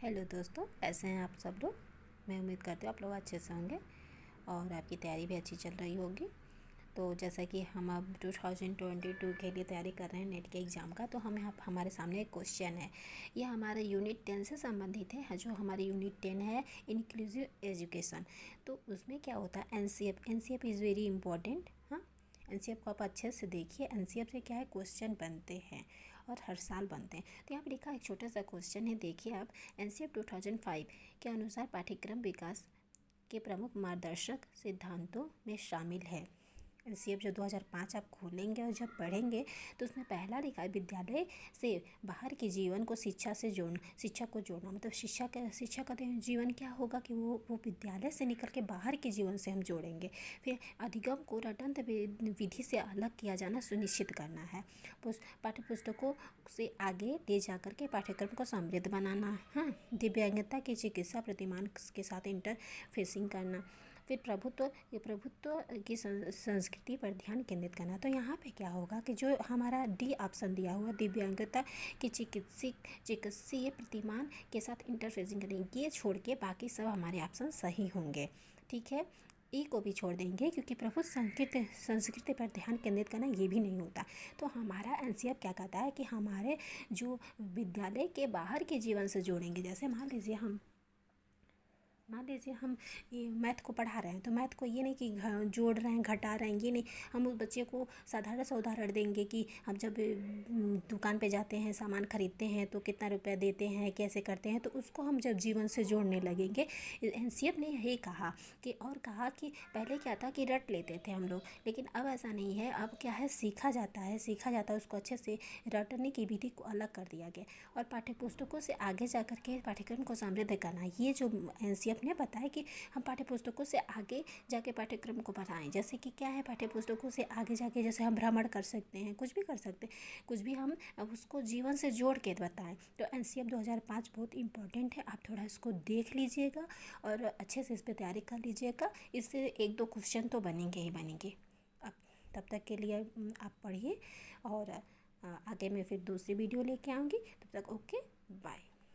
Hello दोस्तों, कैसे हैं आप सब लोग। मैं उम्मीद करती हूँ आप लोग अच्छे से होंगे और आपकी तैयारी भी अच्छी चल रही होगी। तो जैसा कि हम अब 2022 के लिए तैयारी कर रहे हैं नेट के एग्ज़ाम का, तो हमें हमारे सामने एक क्वेश्चन है। ये हमारे यूनिट 10 से संबंधित है, जो हमारी यूनिट 10 है इंक्लूसिव एजुकेशन। तो उसमें क्या होता है, एनसीएफ इज़ वेरी इंपॉर्टेंट। हाँ, एनसीएफ को आप अच्छे से देखिए। एनसीएफ से क्या है, क्वेश्चन बनते हैं और हर साल बनते हैं। तो यहाँ पर लिखा एक छोटा सा क्वेश्चन है, देखिए आप। एनसीएफ 2005 के अनुसार पाठ्यक्रम विकास के प्रमुख मार्गदर्शक सिद्धांतों में शामिल है। एनसीएफ जो 2005 आप खोलेंगे और जब पढ़ेंगे तो उसमें पहला लिखा है, विद्यालय से बाहर के जीवन को शिक्षा से जोड़ना, शिक्षा को जोड़ना। मतलब शिक्षा का जीवन क्या होगा कि वो विद्यालय से निकल के बाहर के जीवन से हम जोड़ेंगे। फिर अधिगम को रटंत विधि से अलग किया जाना सुनिश्चित करना है। पाठ्य पुस्तकों से आगे ले जाकर के पाठ्यक्रम को समृद्ध बनाना। हाँ, दिव्यांगता की चिकित्सा प्रतिमान के साथ इंटरफेसिंग करना। फिर प्रभुत्व की संस्कृति पर ध्यान केंद्रित करना। तो यहाँ पे क्या होगा कि जो हमारा डी ऑप्शन दिया हुआ, दिव्यांगता की चिकित्सीय प्रतिमान के साथ इंटरफेसिंग करेंगे, ये छोड़ के बाकी सब हमारे ऑप्शन सही होंगे। ठीक है, ई को भी छोड़ देंगे क्योंकि प्रभुत्व संस्कृति पर ध्यान केंद्रित करना ये भी नहीं होता। तो हमारा एनसीएफ क्या कहता है कि हमारे जो विद्यालय के बाहर के जीवन से जोड़ेंगे। जैसे मान लीजिए हम ये मैथ को पढ़ा रहे हैं, तो मैथ को ये नहीं कि जोड़ रहे हैं, घटा रहे हैं, ये नहीं। हम उस बच्चे को साधारण सा उदाहरण देंगे कि हम जब दुकान पे जाते हैं, सामान खरीदते हैं तो कितना रुपया देते हैं, कैसे करते हैं, तो उसको हम जब जीवन से जोड़ने लगेंगे। एनसीएफ ने यही कहा कि पहले क्या था कि रट लेते थे हम लोग, लेकिन अब ऐसा नहीं है। अब क्या है, सीखा जाता है उसको अच्छे से रटने की विधि को अलग कर दिया गया। और पाठ्य पुस्तकों से आगे जा कर के पाठ्यक्रम को समृद्ध करना, ये जो एनसीएफ ने बताया कि हम पाठ्य पुस्तकों से आगे जाके पाठ्यक्रम को बढ़ाएं। जैसे कि क्या है, पाठ्य पुस्तकों से आगे जाके जैसे हम भ्रमण कर सकते हैं, कुछ भी कर सकते हैं, कुछ भी हम उसको जीवन से जोड़ के बताएं। तो एनसीएफ 2005 बहुत इंपॉर्टेंट है, आप थोड़ा इसको देख लीजिएगा और अच्छे से इस पर तैयारी कर लीजिएगा। इससे 1-2 क्वेश्चन तो बनेंगे ही बनेंगे। अब तब तक के लिए आप पढ़िए और आगे मैं फिर दूसरी वीडियो लेके आऊँगी। तब तक ओके, बाय।